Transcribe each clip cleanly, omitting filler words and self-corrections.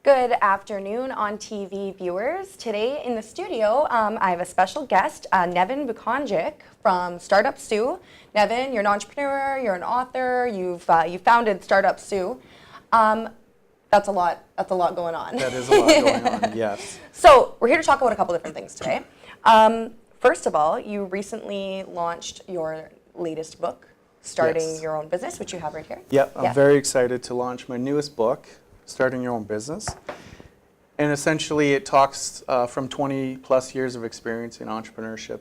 Good afternoon on TV viewers. Today in the studio, I have a special guest, Nevin Buconjic from Startup Sue. Nevin, you're an entrepreneur, you're an author, you founded Startup Sue. That's a lot going on. That is a lot going on, yes. So we're here to talk about a couple different things today. First of all, you recently launched your latest book, Starting Your Own Business, which you have right here. Yep, I'm very excited to launch my newest book, Starting Your Own Business. And essentially it talks from 20 plus years of experience in entrepreneurship.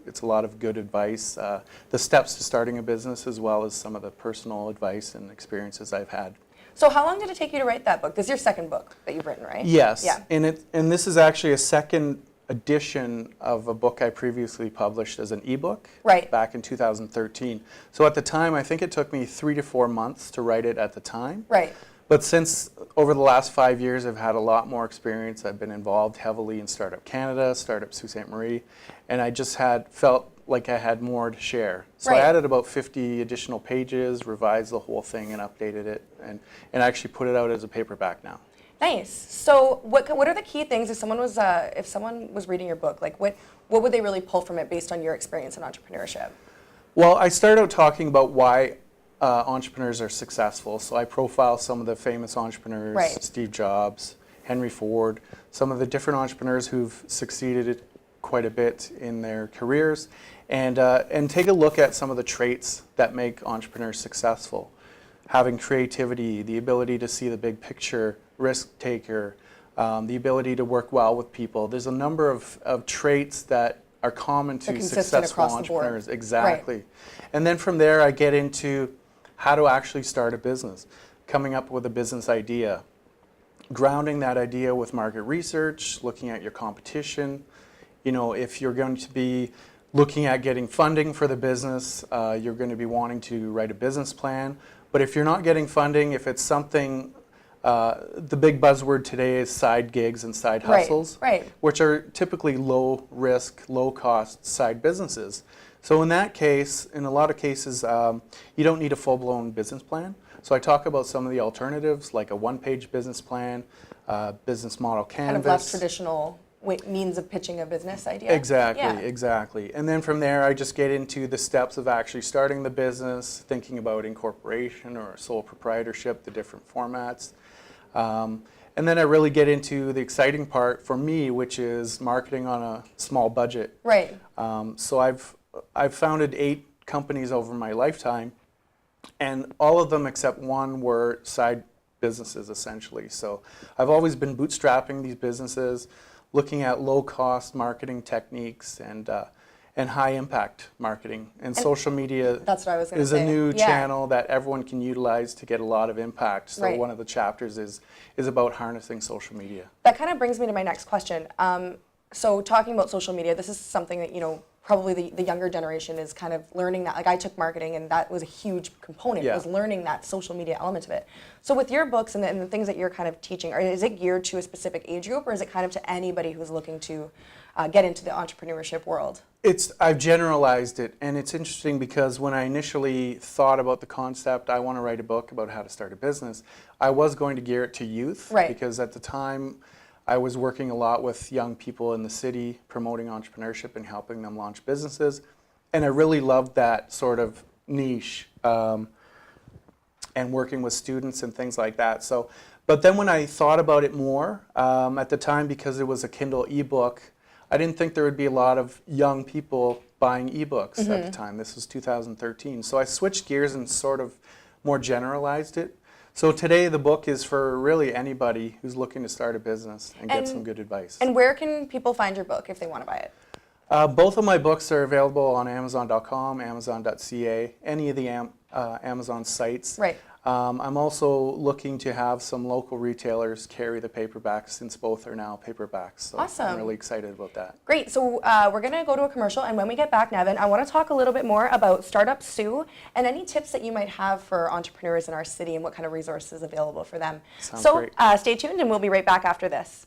It's a lot of good advice, the steps to starting a business, as well as some of the personal advice and experiences I've had. So how long did it take you to write that book? This is your second book that you've written, right? Yes, yeah. And this is actually a second edition of a book I previously published as an ebook back in 2013. So at the time, I think it took me 3 to 4 months to write it at the time. Right. But since over the last 5 years, I've had a lot more experience. I've been involved heavily in Startup Canada, Startup Sault Ste. Marie, and I just felt like I had more to share. So I added about 50 additional pages, revised the whole thing and updated it, and actually put it out as a paperback now. Nice. So what are the key things if someone was reading your book? Like what would they really pull from it based on your experience in entrepreneurship? Well, I started out talking about why entrepreneurs are successful. So I profile some of the famous entrepreneurs, Steve Jobs, Henry Ford, some of the different entrepreneurs who've succeeded quite a bit in their careers, and take a look at some of the traits that make entrepreneurs successful. Having creativity, the ability to see the big picture, risk taker, the ability to work well with people. There's a number of traits that are common to successful entrepreneurs. Exactly. Right. And then from there I get into how to actually start a business, coming up with a business idea, grounding that idea with market research, looking at your competition. You know, if you're going to be looking at getting funding for the business, you're going to be wanting to write a business plan. But if you're not getting funding, if it's something, the big buzzword today is side gigs and side hustles, which are typically low risk, low cost side businesses. So in that case, in a lot of cases, you don't need a full-blown business plan. So I talk about some of the alternatives, like a one-page business plan, business model canvas. Kind of less traditional means of pitching a business idea. Exactly, exactly. And then from there, I just get into the steps of actually starting the business, thinking about incorporation or sole proprietorship, the different formats. And then I really get into the exciting part for me, which is marketing on a small budget. Right. So I've founded 8 companies over my lifetime, and all of them except one were side businesses, essentially. So I've always been bootstrapping these businesses, looking at low-cost marketing techniques and high-impact marketing. And social media is a new channel that everyone can utilize to get a lot of impact. So one of the chapters is about harnessing social media. That kind of brings me to my next question. So talking about social media, this is something that, probably the younger generation is kind of learning that. Like I took marketing and that was a huge component, was learning that social media element of it. So with your books and the things that you're kind of teaching, is it geared to a specific age group or is it kind of to anybody who's looking to get into the entrepreneurship world? I've generalized it, and it's interesting because when I initially thought about the concept, I want to write a book about how to start a business, I was going to gear it to youth because at the time I was working a lot with young people in the city, promoting entrepreneurship and helping them launch businesses. And I really loved that sort of niche and working with students and things like that. But then when I thought about it more, at the time, because it was a Kindle ebook, I didn't think there would be a lot of young people buying ebooks at the time. This was 2013. So I switched gears and sort of more generalized it. So today the book is for really anybody who's looking to start a business and get some good advice. And where can people find your book if they want to buy it? Both of my books are available on Amazon.com, Amazon.ca, any of the Amazon sites. Right. I'm also looking to have some local retailers carry the paperbacks since both are now paperbacks. So awesome. I'm really excited about that. Great. So we're going to go to a commercial, and when we get back, Nevin, I want to talk a little bit more about Startup Sue and any tips that you might have for entrepreneurs in our city and what kind of resources available for them. Sounds great. Stay tuned, and we'll be right back after this.